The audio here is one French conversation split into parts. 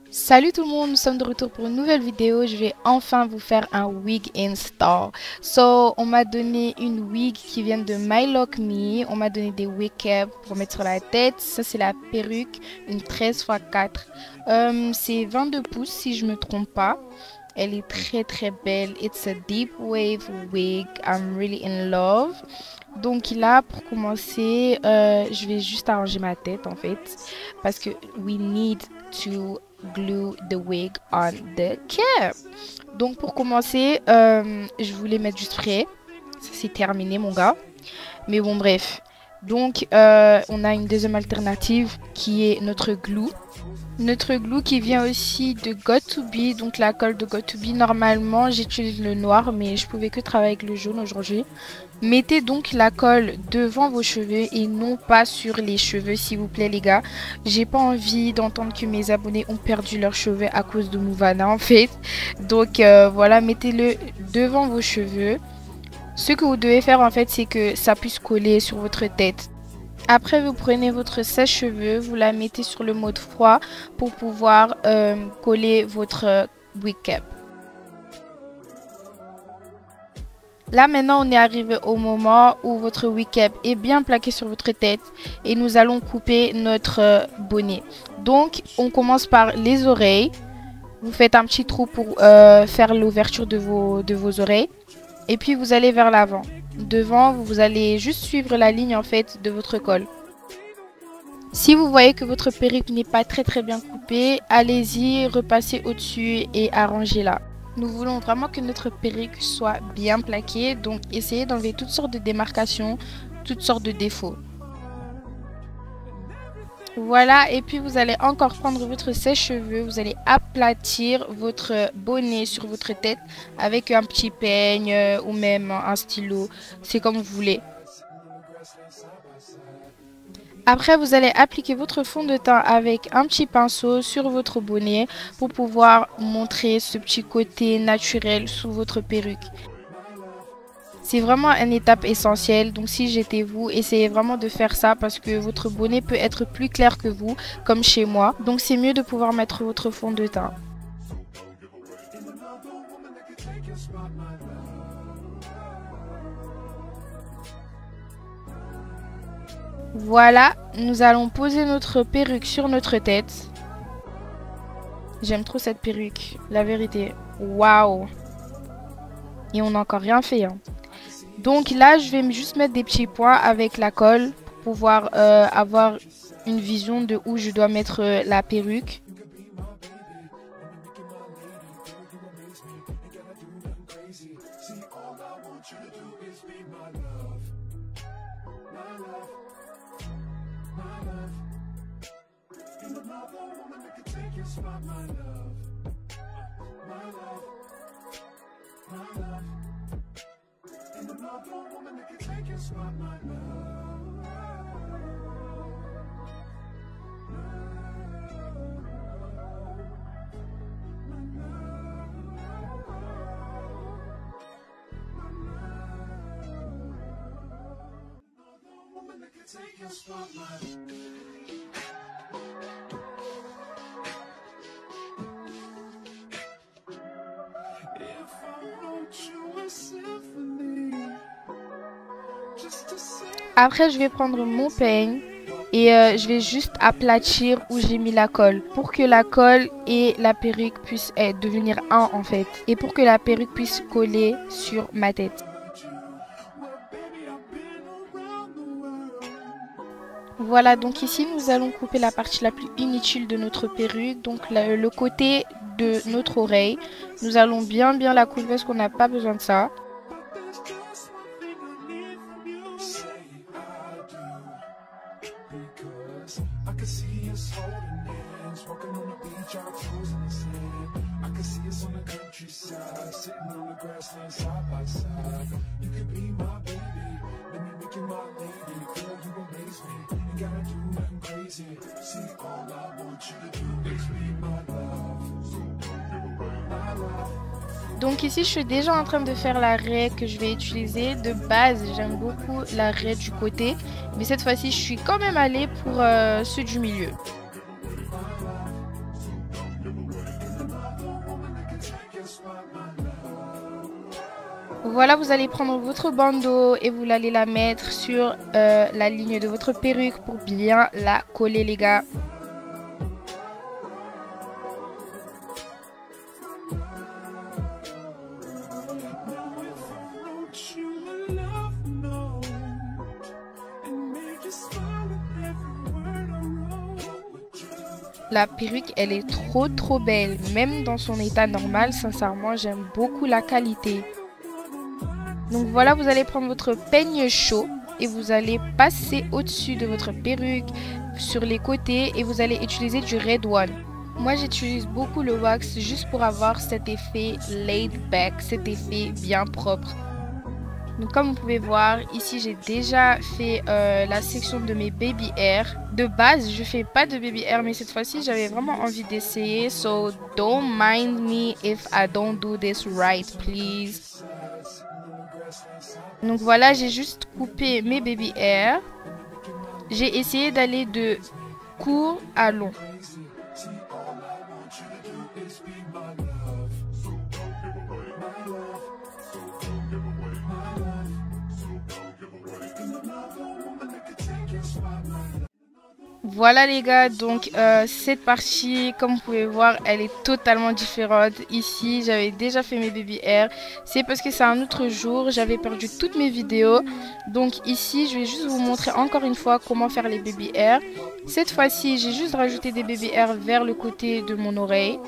Salut tout le monde, nous sommes de retour pour une nouvelle vidéo. Je vais enfin vous faire un wig install. On m'a donné une wig qui vient de My Lock Me. On m'a donné des wig caps pour mettre sur la tête. Ça c'est la perruque, une 13x4. C'est 22 pouces si je me trompe pas. Elle est très belle. It's a deep wave wig. I'm really in love. Donc là, pour commencer, je vais juste arranger ma tête en fait. Parce que we need to glue the wig on the cap. Donc pour commencer, je voulais mettre du spray. Ça c'est terminé mon gars. Mais bon bref. Donc on a une deuxième alternative qui est notre glue. Notre glue qui vient aussi de Got2b, donc la colle de Got2b. Normalement j'utilise le noir mais je pouvais que travailler avec le jaune aujourd'hui. Mettez donc la colle devant vos cheveux et non pas sur les cheveux s'il vous plaît les gars. J'ai pas envie d'entendre que mes abonnés ont perdu leurs cheveux à cause de Mouvana en fait. Donc voilà, mettez-le devant vos cheveux. Ce que vous devez faire en fait c'est que ça puisse coller sur votre tête. Après, vous prenez votre sèche-cheveux, vous la mettez sur le mode froid pour pouvoir coller votre wig cap. Là, maintenant, on est arrivé au moment où votre wig cap est bien plaqué sur votre tête et nous allons couper notre bonnet. Donc, on commence par les oreilles. Vous faites un petit trou pour faire l'ouverture de vos oreilles. Et puis, vous allez vers l'avant. Devant, vous allez juste suivre la ligne en fait de votre col. Si vous voyez que votre perruque n'est pas très bien coupée, allez-y, repassez au-dessus et arrangez-la. Nous voulons vraiment que notre perruque soit bien plaquée, donc essayez d'enlever toutes sortes de démarcations, toutes sortes de défauts. Voilà, et puis vous allez encore prendre votre sèche-cheveux, vous allez aplatir votre bonnet sur votre tête avec un petit peigne ou même un stylo, c'est comme vous voulez. Après, vous allez appliquer votre fond de teint avec un petit pinceau sur votre bonnet pour pouvoir montrer ce petit côté naturel sous votre perruque. C'est vraiment une étape essentielle, donc si j'étais vous, essayez vraiment de faire ça parce que votre bonnet peut être plus clair que vous, comme chez moi. Donc c'est mieux de pouvoir mettre votre fond de teint. Voilà, nous allons poser notre perruque sur notre tête. J'aime trop cette perruque, la vérité. Waouh! Et on n'a encore rien fait, hein. Donc là, je vais juste mettre des petits points avec la colle pour pouvoir avoir une vision de où je dois mettre la perruque. Après, je vais prendre mon peigne et je vais juste aplatir où j'ai mis la colle pour que la colle et la perruque puissent devenir un en fait et pour que la perruque puisse coller sur ma tête. Voilà, donc ici nous allons couper la partie la plus inutile de notre perruque, donc le côté de notre oreille. Nous allons bien la couper parce qu'on n'a pas besoin de ça. Donc ici je suis déjà en train de faire la raie que je vais utiliser. De base j'aime beaucoup la raie du côté, mais cette fois-ci je suis quand même allée pour ceux du milieu. Voilà, vous allez prendre votre bandeau et vous allez la mettre sur la ligne de votre perruque pour bien la coller, les gars. La perruque, elle est trop belle. Même dans son état normal, sincèrement, j'aime beaucoup la qualité. Donc voilà, vous allez prendre votre peigne chaud et vous allez passer au-dessus de votre perruque, sur les côtés, et vous allez utiliser du Red One. Moi, j'utilise beaucoup le wax juste pour avoir cet effet laid back, cet effet bien propre. Donc comme vous pouvez voir, ici j'ai déjà fait la section de mes baby hair. De base, je fais pas de baby hair, mais cette fois-ci, j'avais vraiment envie d'essayer. So, don't mind me if I don't do this right, please. Donc voilà, j'ai juste coupé mes baby hair. J'ai essayé d'aller de court à long. Voilà les gars, donc cette partie, comme vous pouvez voir, elle est totalement différente. Ici, j'avais déjà fait mes baby hair. C'est parce que c'est un autre jour, j'avais perdu toutes mes vidéos. Donc ici, je vais juste vous montrer encore une fois comment faire les baby hair. Cette fois-ci, j'ai juste rajouté des baby hair vers le côté de mon oreille.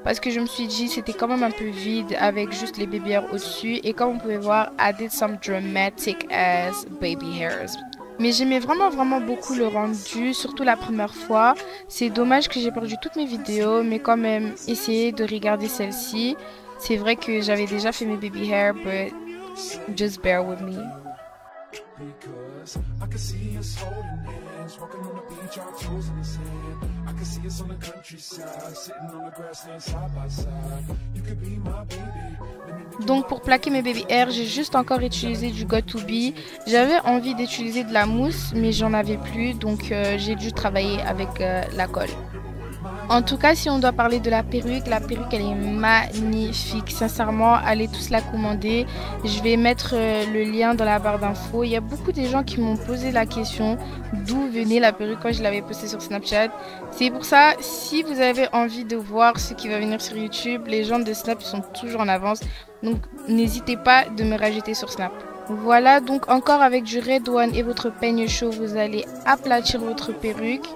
Parce que je me suis dit c'était quand même un peu vide avec juste les baby hairs au-dessus. Et comme vous pouvez voir, I did some dramatic ass baby hairs. Mais j'aimais vraiment beaucoup le rendu, surtout la première fois. C'est dommage que j'ai perdu toutes mes vidéos, mais quand même, essayez de regarder celle-ci. C'est vrai que j'avais déjà fait mes baby hair, but just bear with me. Donc pour plaquer mes baby hair, j'ai juste encore utilisé du Got2b. J'avais envie d'utiliser de la mousse, mais j'en avais plus, donc j'ai dû travailler avec la colle. En tout cas, si on doit parler de la perruque elle est magnifique. Sincèrement, allez tous la commander. Je vais mettre le lien dans la barre d'infos. Il y a beaucoup de gens qui m'ont posé la question d'où venait la perruque quand je l'avais postée sur Snapchat. C'est pour ça, si vous avez envie de voir ce qui va venir sur YouTube, les gens de Snap sont toujours en avance. Donc, n'hésitez pas de me rajouter sur Snap. Voilà, donc encore avec du Red One et votre peigne chaud, vous allez aplatir votre perruque.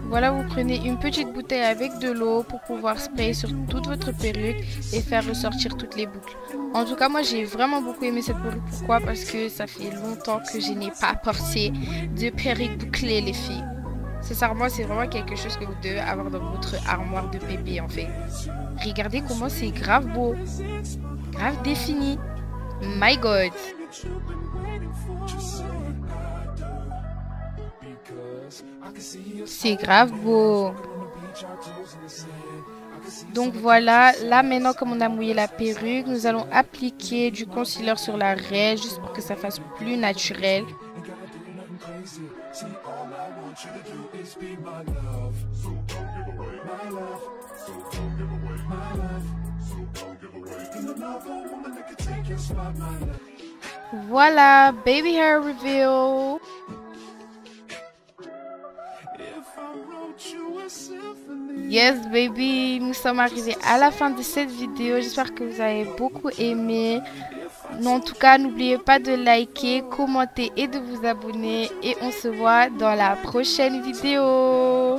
Voilà, vous prenez une petite bouteille avec de l'eau pour pouvoir sprayer sur toute votre perruque et faire ressortir toutes les boucles. En tout cas, moi j'ai vraiment beaucoup aimé cette perruque. Pourquoi? Parce que ça fait longtemps que je n'ai pas porté de perruque bouclée, les filles. Sincèrement, c'est vraiment quelque chose que vous devez avoir dans votre armoire de bébé en fait. Regardez comment c'est grave beau, grave défini. My God! C'est grave beau. Donc voilà, là maintenant comme on a mouillé la perruque, nous allons appliquer du concealer sur la raie juste pour que ça fasse plus naturel. Voilà, baby hair reveal. Yes baby, nous sommes arrivés à la fin de cette vidéo. J'espère que vous avez beaucoup aimé. En tout cas, n'oubliez pas de liker, commenter et de vous abonner. Et on se voit dans la prochaine vidéo.